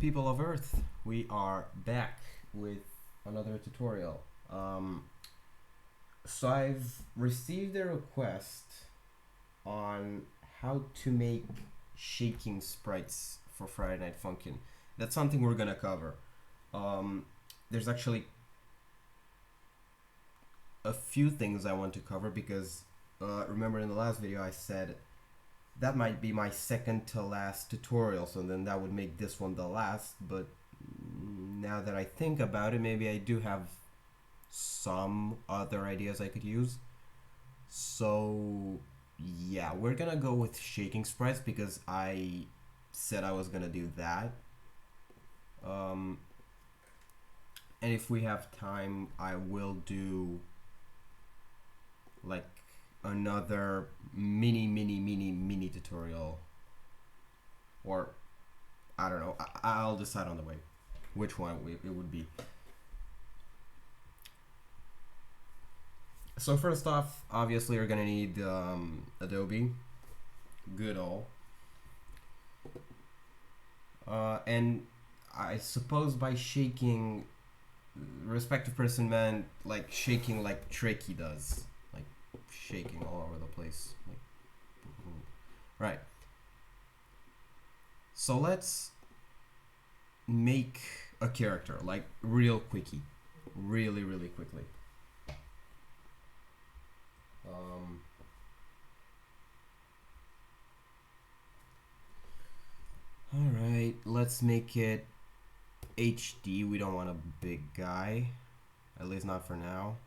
people of Earth, we are back with another tutorial. So I've received a request on how to make shaking sprites for Friday Night Funkin'. That's something we're gonna cover. There's actually a few things I want to cover because remember in the last video I said that might be my second to last tutorial, so then that would make this one the last, but now that I think about it, maybe I do have some other ideas I could use. So yeah, we're gonna go with shaking sprites because I said I was gonna do that. And if we have time, I will do like another mini tutorial, or I don't know, I'll decide on the way which one it would be. So first off, obviously you're gonna need Adobe, good old, and I suppose by shaking, respective person meant like shaking like Tricky does, like shaking all over the place, like, right. So let's make a character like real quickie, really quickly. Alright, let's make it HD. We don't want a big guy, at least not for now.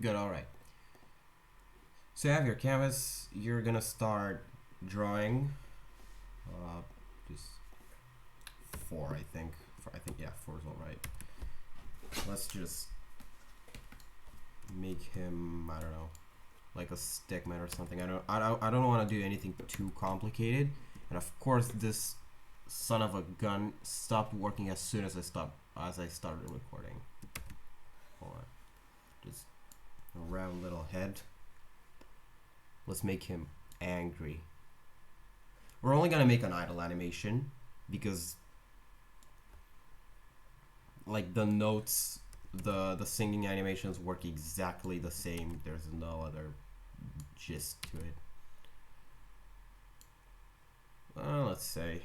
Good, alright. So you have your canvas, you're gonna start drawing. Just 4, I think. Yeah, 4 is alright. Let's just make him, I don't know, like a stickman or something. I don't want to do anything too complicated. And of course, this son of a gun stopped working as soon as I started recording. Hold on, just a round little head. Let's make him angry. We're only gonna make an idle animation because like the notes, the singing animations work exactly the same. There's no other gist to it. Let's say,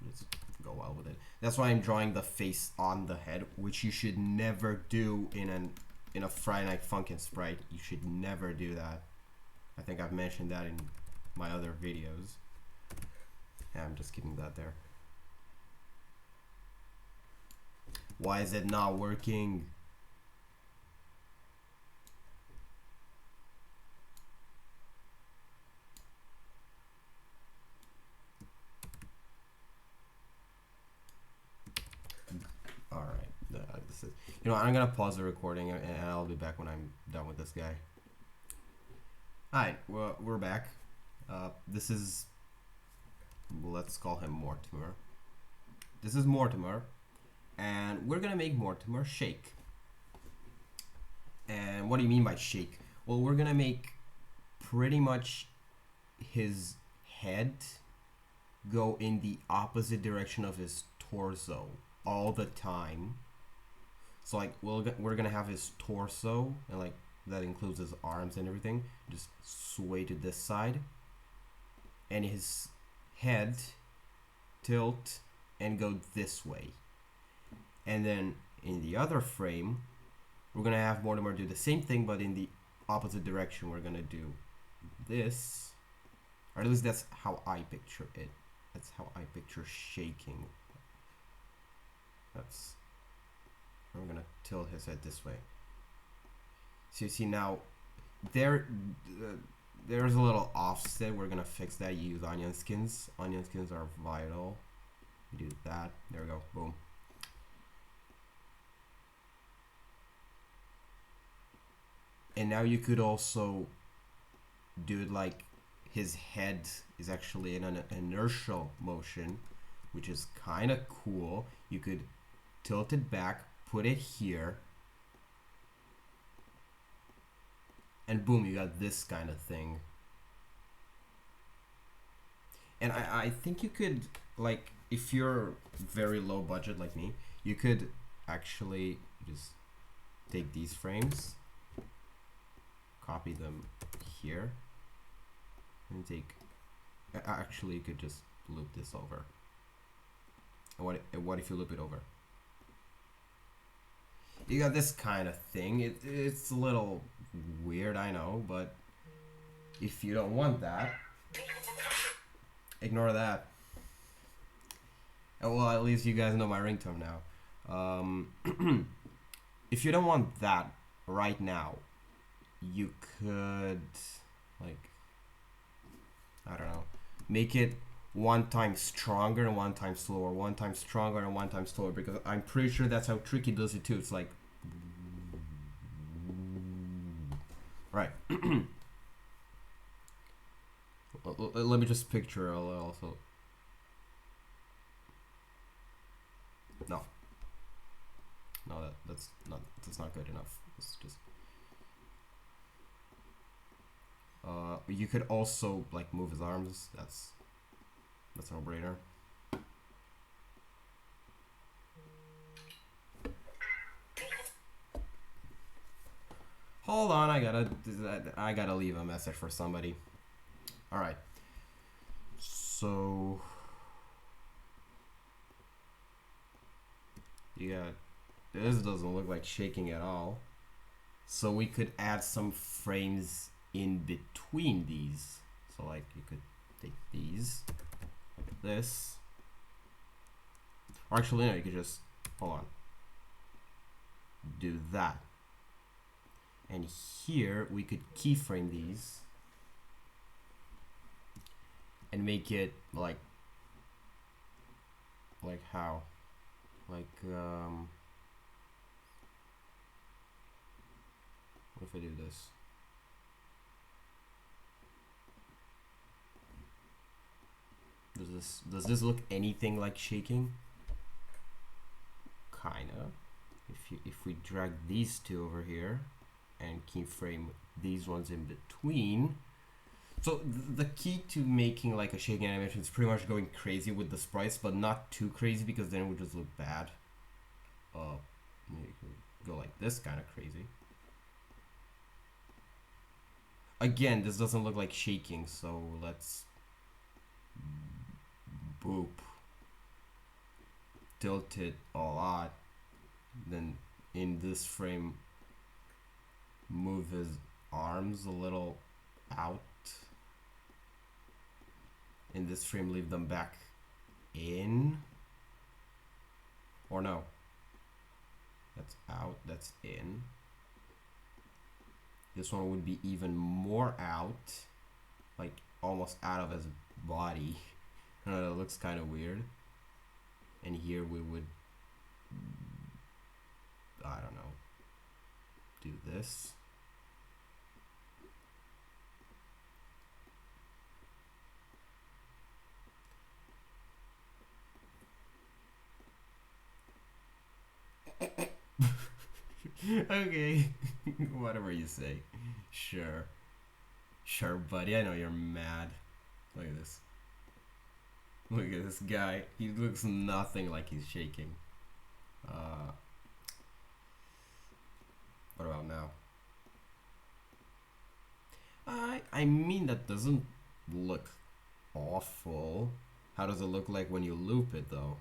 let's go well with it. That's why I'm drawing the face on the head, which you should never do in a Friday Night Funkin' sprite. You should never do that. I think I've mentioned that in my other videos. Yeah, I'm just keeping that there. Why is it not working? All right, this is. You know, I'm gonna pause the recording and I'll be back when I'm done with this guy. All right, well, we're back. This is. Let's call him Mortimer. This is Mortimer. And we're gonna make Mortimer shake. And what do you mean by shake? Well, we're gonna make pretty much his head go in the opposite direction of his torso all the time. So like we're gonna have his torso, and like that includes his arms and everything, just sway to this side, and his head tilt and go this way. And then in the other frame, we're gonna have Mortimer do the same thing, but in the opposite direction. We're gonna do this, or at least that's how I picture it. That's how I picture shaking. That's, we're gonna tilt his head this way. So you see now, there's a little offset. We're gonna fix that. You use onion skins. Onion skins are vital. You do that. There we go. Boom. And now you could also do it like his head is actually in an inertial motion, which is kind of cool. You could tilt it back, put it here, and boom, you got this kind of thing. And I think you could, like, if you're very low budget like me, you could actually just take these frames, copy them here, and take, actually you could just loop this over. And what if you loop it over? You got this kind of thing. It's a little weird, I know, but if you don't want that, ignore that. Well, at least you guys know my ringtone now. If you don't want that right now, you could, like, I don't know, make it 1 time stronger and 1 time slower, 1 time stronger and 1 time slower, because I'm pretty sure that's how Tricky does it too. It's like, right. Let me just picture also. No, that's not good enough. It's just. You could also like move his arms. That's a no-brainer. Hold on, I gotta leave a message for somebody. All right. So yeah, this doesn't look like shaking at all. So we could add some frames in between these. So like you could take these, like this. Or actually no, you could just, hold on, do that. And here we could keyframe these and make it like how? Like what if I do this? Does this look anything like shaking? Kinda. If we drag these two over here and keyframe these ones in between. So the key to making like a shaking animation is pretty much going crazy with the sprites, but not too crazy because then it would just look bad. You can go like this kind of crazy. Again, this doesn't look like shaking, so let's boop. Tilt it a lot. Then in this frame, move his arms a little out. In this frame, leave them back in. Or no. That's out, that's in. This one would be even more out. Like almost out of his body. I don't know, it looks kind of weird. And here we would, I don't know, do this. Okay, whatever you say. Sure. Sure, buddy, I know you're mad. Look at this. Look at this guy. He looks nothing like he's shaking. What about now? I mean, that doesn't look awful. How does it look like when you loop it, though?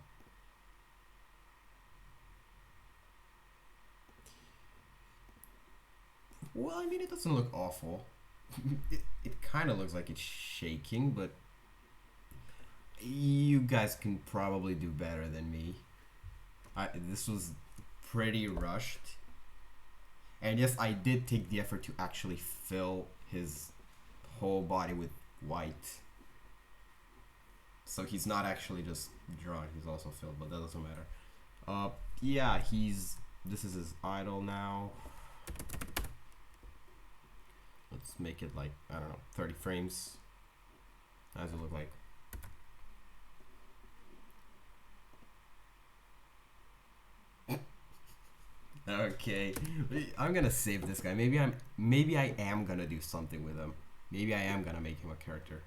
Well, I mean, it doesn't look awful. It kind of looks like it's shaking, but you guys can probably do better than me. This was pretty rushed. And yes, I did take the effort to actually fill his whole body with white. So he's not actually just drawn, he's also filled, but that doesn't matter. Yeah, this is his idol now. Let's make it like, I don't know, 30 frames. How does it look like? Okay, I'm gonna save this guy. Maybe I am gonna do something with him. Maybe I am gonna make him a character.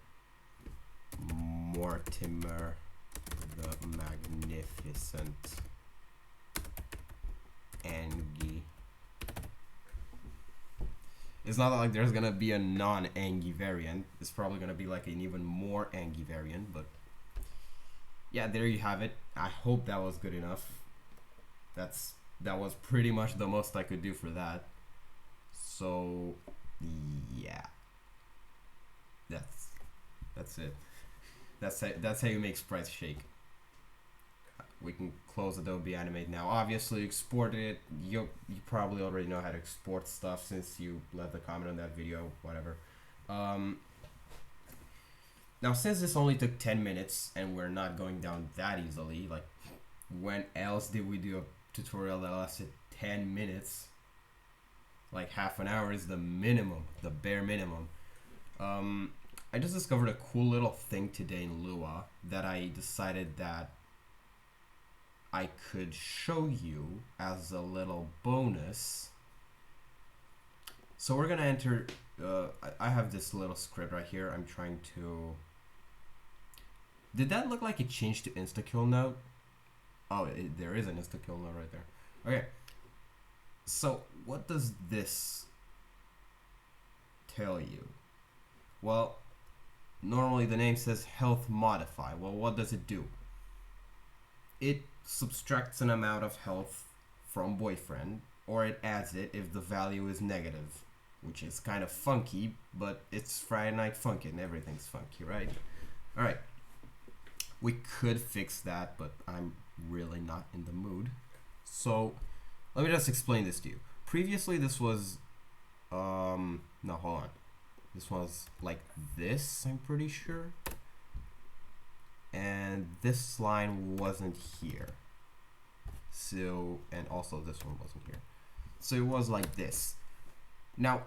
Mortimer the Magnificent. Angie. It's not like there's gonna be a non-Angie variant. It's probably gonna be like an even more Angie variant, but yeah, there you have it. I hope that was good enough. That was pretty much the most I could do for that. So yeah, that's it. That's how you make sprites shake. We can close Adobe Animate now. Obviously, export it. You probably already know how to export stuff since you left a comment on that video. Whatever. Now, since this only took 10 minutes and we're not going down that easily, like when else did we do a tutorial that lasted 10 minutes? Like half an hour is the minimum, the bare minimum. I just discovered a cool little thing today in Lua that I decided that I could show you as a little bonus. So we're gonna enter, I have this little script right here. I'm trying to, did that look like it changed to insta-kill node? Oh, there is an insta-kill node right there. Okay, so what does this tell you? Well, normally the name says health modify. Well, what does it do? It subtracts an amount of health from boyfriend, or it adds it if the value is negative, which is kind of funky, but it's Friday Night Funky and everything's funky, right? All right, we could fix that, but I'm really not in the mood. So let me just explain this to you. Previously, this was, no, hold on. This was like this, I'm pretty sure. And this line wasn't here. So, and also this one wasn't here. So it was like this. Now,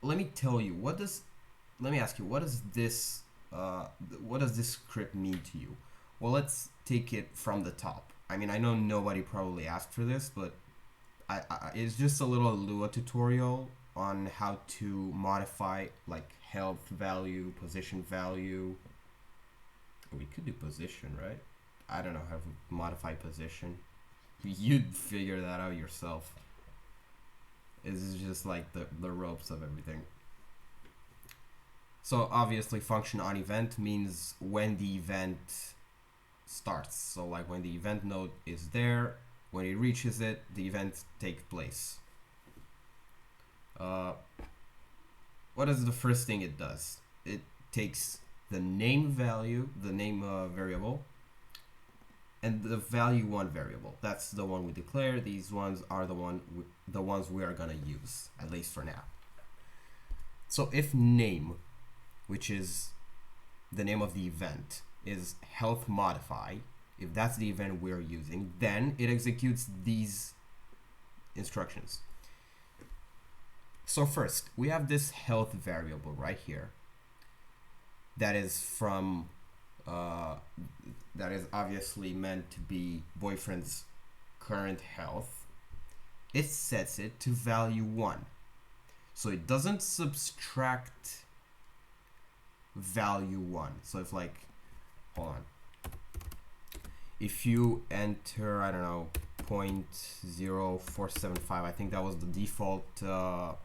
let me tell you, let me ask you, what does this script mean to you? Well, let's take it from the top. I mean, I know nobody probably asked for this, but it's just a little Lua tutorial on how to modify like health value, position value. We could do position, right? I don't know how to modify position. You'd figure that out yourself. It's just like the ropes of everything. So obviously function on event means when the event starts. So like when the event node is there, when it reaches it, the event takes place. What is the first thing it does? It takes the name value, the name variable, and the value one variable. That's the one we declare. These ones are the ones we are gonna use, at least for now. So if name, which is the name of the event, is health modify, if that's the event we're using, then it executes these instructions. So first, we have this health variable right here that is from that is obviously meant to be boyfriend's current health. It sets it to value 1. So it doesn't subtract value 1. So if like, hold on, if you enter, I don't know, 0.0475, I think that was the default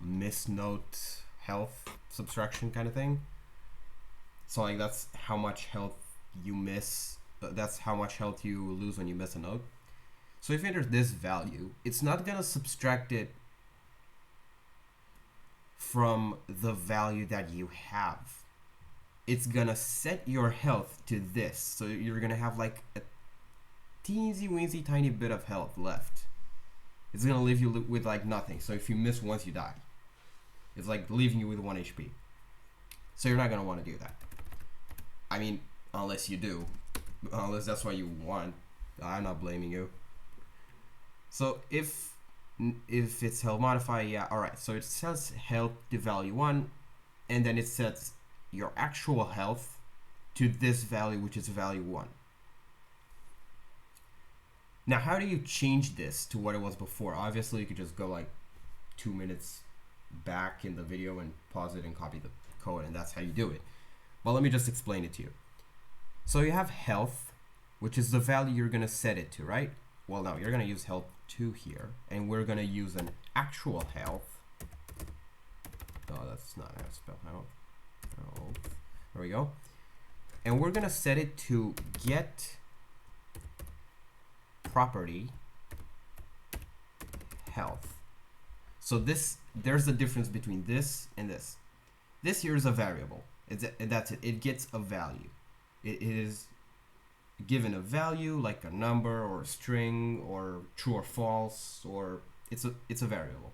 misnote health subtraction kind of thing. So like that's how much health you miss, that's how much health you lose when you miss a note. So if you enter this value, it's not gonna subtract it from the value that you have. It's gonna set your health to this. So you're gonna have like a teensy weensy tiny bit of health left. It's gonna leave you with like nothing. So if you miss once, you die. It's like leaving you with 1 HP. So you're not gonna want to do that. I mean, unless you do, unless that's what you want. I'm not blaming you. So if it's health modify, yeah, all right. So it sets health to value 1, and then it sets your actual health to this value, which is value 1. Now, how do you change this to what it was before? Obviously, you could just go like 2 minutes back in the video and pause it and copy the code, and that's how you do it. But let me just explain it to you. So you have health, which is the value you're gonna set it to, right? Well, now you're gonna use health 2 here, and we're gonna use an actual health. Oh, that's not how to spell health. Oh, there we go. And we're gonna set it to get property health. So there's a difference between this and this. This here is a variable. That's it. It gets a value. It is given a value like a number or a string or true or false, or it's a variable.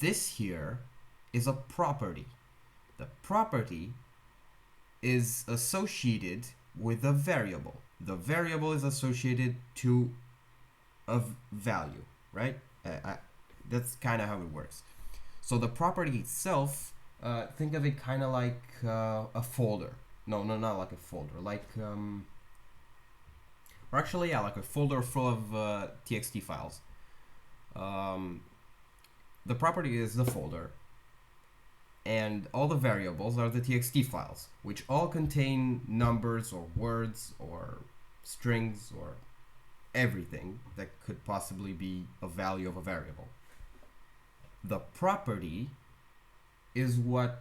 This here is a property. The property is associated with a variable. The variable is associated to a value, right? That's kind of how it works. So the property itself, think of it kind of like a folder. No, not like a folder. Like, or actually, yeah, like a folder full of TXT files. The property is the folder, and all the variables are the TXT files, which all contain numbers or words or strings or everything that could possibly be a value of a variable. The property is what,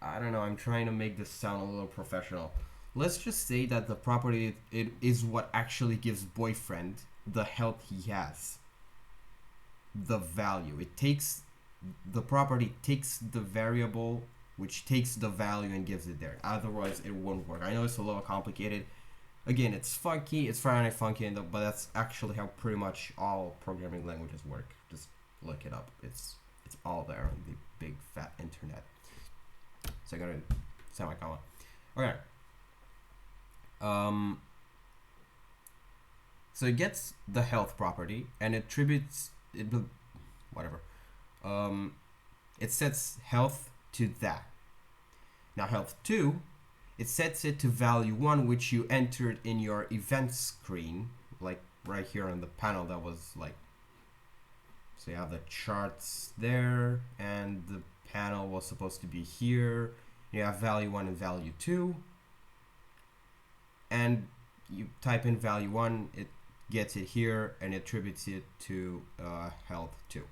I don't know, I'm trying to make this sound a little professional. Let's just say that the property, it is what actually gives boyfriend the health he has. The value. The property takes the variable, which takes the value and gives it there. Otherwise, it won't work. I know it's a little complicated. Again, it's funky, it's Friday Night Funky, but that's actually how pretty much all programming languages work. Just look it up. It's all there on the big fat internet. So I gotta semicolon. Okay. So it gets the health property and attributes it, whatever. It sets health to that. Now health 2, it sets it to value 1, which you entered in your event screen, like right here on the panel that was like, so you have the charts there, and the panel was supposed to be here. You have value 1 and value 2, and you type in value 1, it gets it here and attributes it to health 2.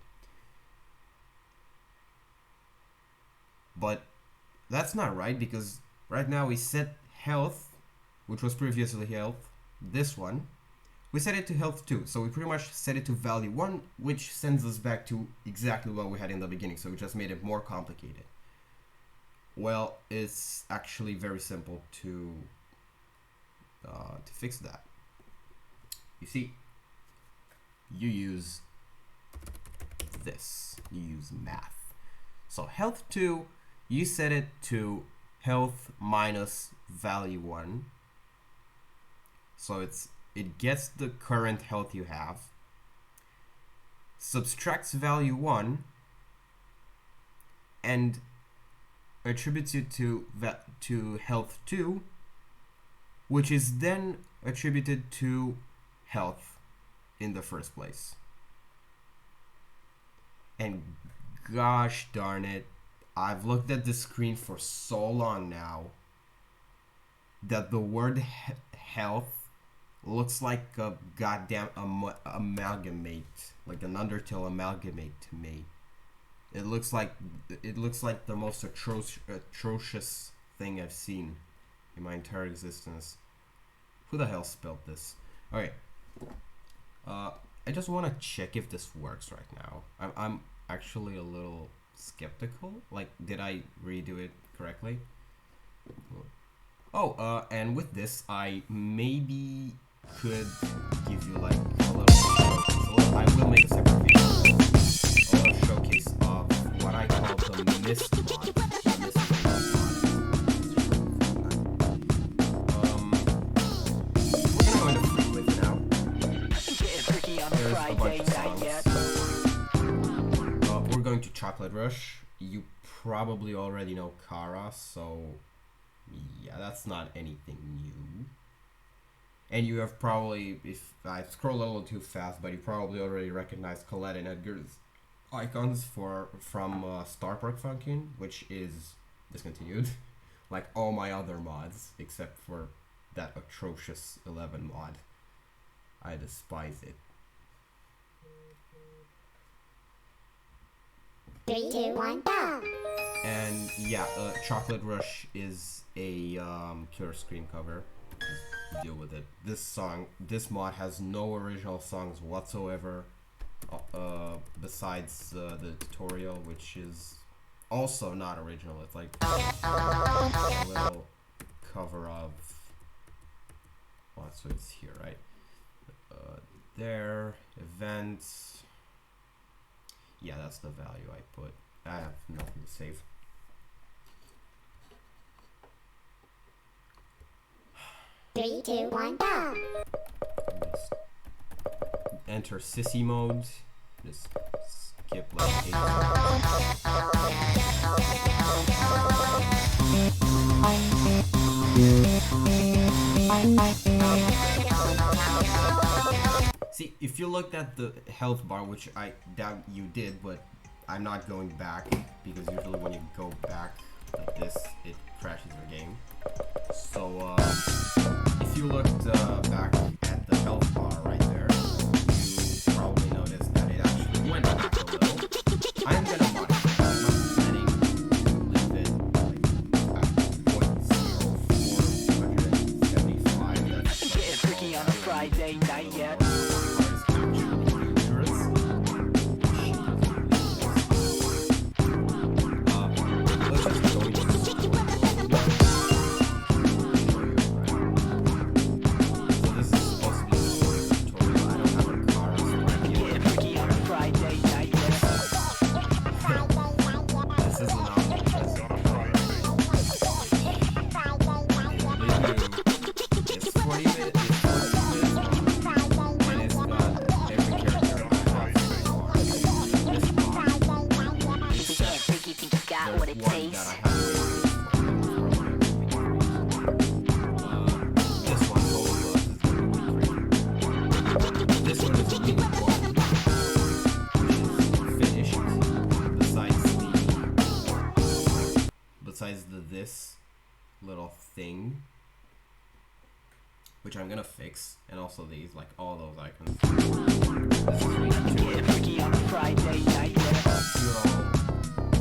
But that's not right, because right now we set health, which was previously health, this one, we set it to health 2. So we pretty much set it to value 1, which sends us back to exactly what we had in the beginning. So we just made it more complicated. Well, it's actually very simple to fix that. You see, you use this. You use math. So health 2, you set it to health minus value 1. So it gets the current health you have, subtracts value 1, and attributes it to health 2, which is then attributed to health in the first place. And gosh darn it, I've looked at the screen for so long now that the word health looks like a goddamn amalgamate, like an Undertale amalgamate to me. It looks like the most atrocious thing I've seen in my entire existence. Who the hell spelled this? Okay. I just want to check if this works right now. I'm actually a little skeptical. Like, did I redo it correctly? Oh, and with this, I maybe could give you like a little showcase. I will make a separate video, a little showcase of what I call the mist mod. We're gonna go into free with now. There's a bunch of songs. We're going to Chocolate Rush. You probably already know Kara, so yeah, that's not anything new. And you have probably, if I scroll a little too fast, but you probably already recognize Colette and Edgar's icons from Star Park Funkin', which is discontinued, like all my other mods except for that atrocious 11 mod. I despise it. 3, 2, 1, go! And yeah, Chocolate Rush is a Killer Scream cover. Just deal with it. This mod has no original songs whatsoever, besides the tutorial, which is also not original. It's like a little cover of. Well, so it's here, right? There, events. Yeah, that's the value I put. I have nothing to save. Three, two, one, go! Just enter sissy mode. Just skip like 8. See, if you looked at the health bar, which I doubt you did, but I'm not going back, because usually when you go back like this, it crashes your game. So, if you looked back at the health bar right there, you probably noticed that it actually went back a little. I'm gonna modify it. I'm not planning to leave it like at 0.0475. That's Getting freaky on a Friday night yet. This little thing, which I'm gonna fix, and also these, like all those icons. This is really on a Friday night.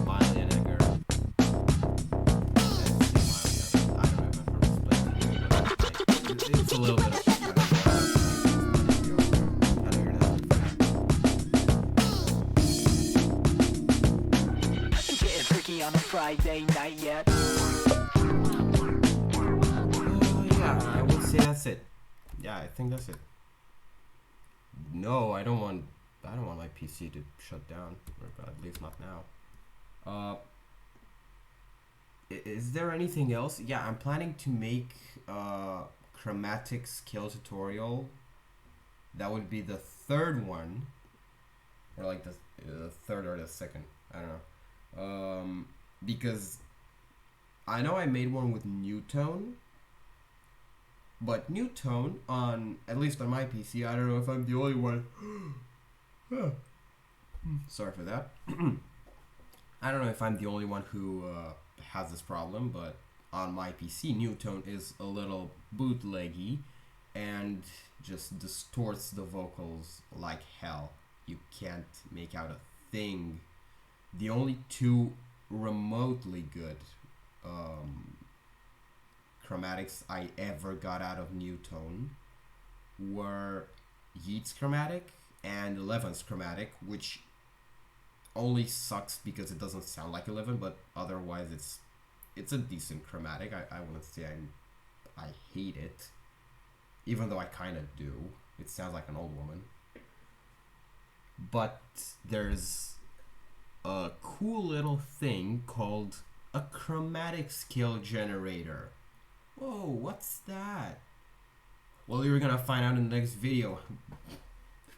Miley and Edgar. I don't remember splitting, it's a little bit of Getting freaky on a Friday night yet. Yeah, I would say that's it. Yeah, I think that's it. No, I don't want my PC to shut down, or at least not now. Is there anything else? Yeah, I'm planning to make chromatic scale tutorial. That would be the third one, or like the third or the second. I don't know. Because I know I made one with Newtone. But Newtone, on at least on my PC, I don't know if I'm the only one. Sorry for that. I don't know if I'm the only one who has this problem, but on my PC, Newtone is a little bootleggy and just distorts the vocals like hell. You can't make out a thing. The only two remotely good chromatics I ever got out of Newtone were Yeat's chromatic and 11's chromatic, which only sucks because it doesn't sound like 11, but otherwise it's a decent chromatic. I wouldn't say I hate it, even though I kind of do. It sounds like an old woman. But there's a cool little thing called a chromatic scale generator. Whoa, what's that? Well, you're gonna find out in the next video.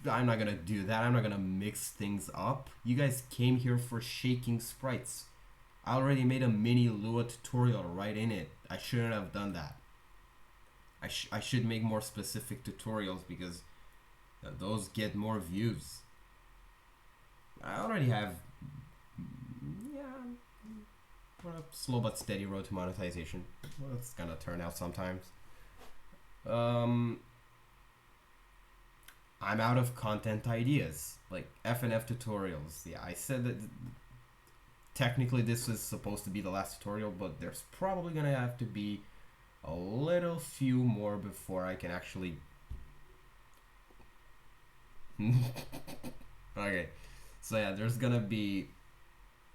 I'm not gonna do that. I'm not gonna mix things up. You guys came here for shaking sprites. I already made a mini LUA tutorial right in it. I shouldn't have done that. I should make more specific tutorials because those get more views. I already have, yeah, a slow but steady road to monetization. Well, it's gonna turn out sometimes. I'm out of content ideas, like FNF tutorials. Yeah, I said that technically this is supposed to be the last tutorial, but there's probably gonna have to be a little few more before I can actually okay, so yeah, there's gonna be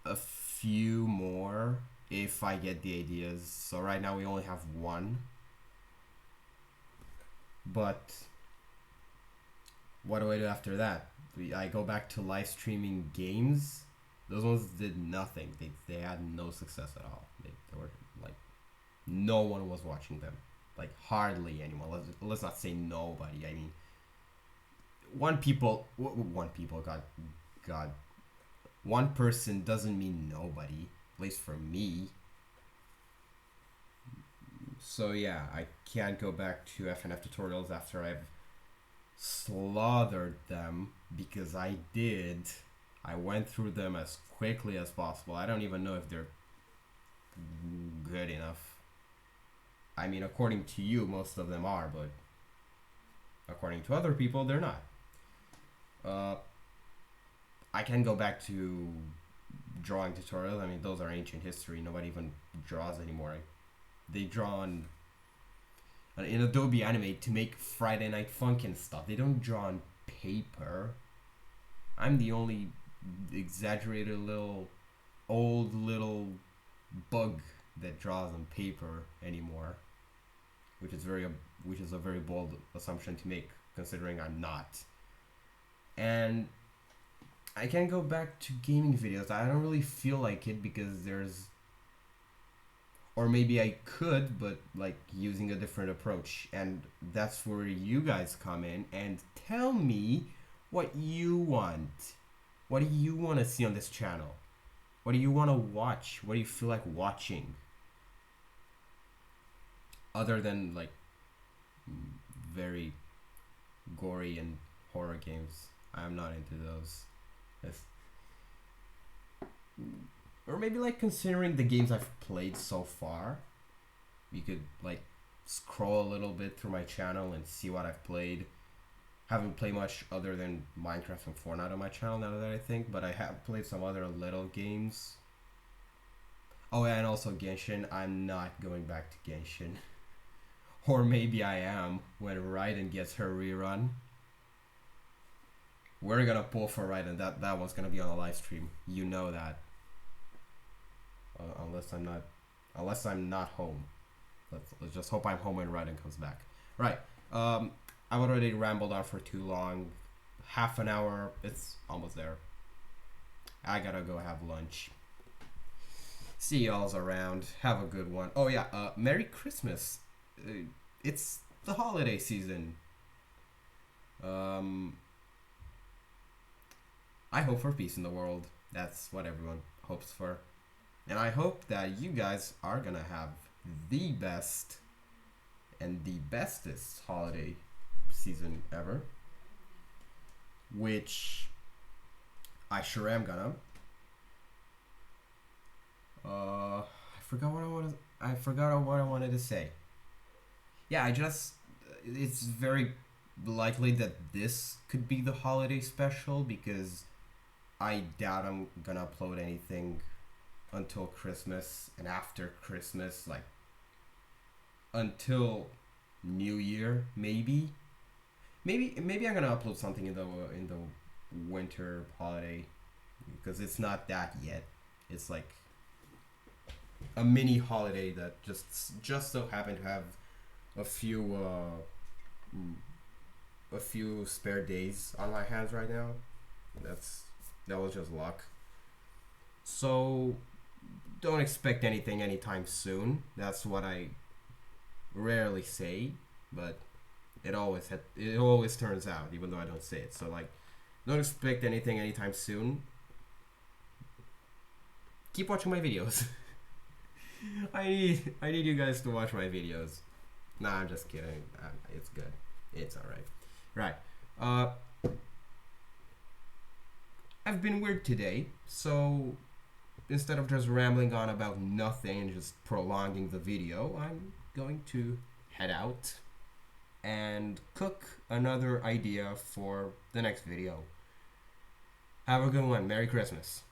a few more if I get the ideas. So right now we only have one, but what do I do after that? I go back to live streaming games. Those ones did nothing. They had no success at all. They were like, no one was watching them, like hardly anyone. Let's not say nobody. I mean, one people got one person doesn't mean nobody, at least for me. So yeah, I can't go back to FNF tutorials after I've slaughtered them, because I went through them as quickly as possible. I don't even know if they're good enough. I mean, according to you, most of them are, but according to other people, they're not. I can go back to drawing tutorials. I mean, those are ancient history. Nobody even draws anymore. They draw in Adobe Animate to make Friday Night Funkin' stuff. They don't draw on paper. I'm the only exaggerated old little bug that draws on paper anymore, which is a very bold assumption to make, considering I'm not. And I can't go back to gaming videos. I don't really feel like it, because or maybe I could, but like using a different approach. And that's where you guys come in and tell me what you want. What do you want to see on this channel? What do you want to watch? What do you feel like watching? Other than like very gory and horror games. I'm not into those. Or maybe like considering the games I've played so far, you could like scroll a little bit through my channel and see what I've played. Haven't played much other than Minecraft and Fortnite on my channel now that I think, but I have played some other little games. Oh yeah, and also Genshin. I'm not going back to Genshin. Or maybe I am when Raiden gets her rerun. We're gonna pull for Raiden. That one's gonna be on a live stream. You know that. Unless I'm not home. Let's just hope I'm home when Raiden comes back. Right. I've already rambled on for too long. Half an hour. It's almost there. I gotta go have lunch. See y'all's around. Have a good one. Oh yeah. Merry Christmas. It's the holiday season. I hope for peace in the world. That's what everyone hopes for. And I hope that you guys are gonna have the best and the bestest holiday season ever. Which I sure am gonna. I forgot what I wanted to say. Yeah, it's very likely that this could be the holiday special, because I doubt I'm gonna upload anything until Christmas, and after Christmas, like until New Year, maybe I'm gonna upload something in the winter holiday, because it's not that yet. It's like a mini holiday that just so happened to have a few spare days on my hands right now. That was just luck. So don't expect anything anytime soon. That's what I rarely say, but it always turns out, even though I don't say it. So like, don't expect anything anytime soon. Keep watching my videos. I need you guys to watch my videos. Nah, I'm just kidding. It's good. It's all right. Right. Uh, I've been weird today, so instead of just rambling on about nothing and just prolonging the video, I'm going to head out and cook another idea for the next video. Have a good one. Merry Christmas.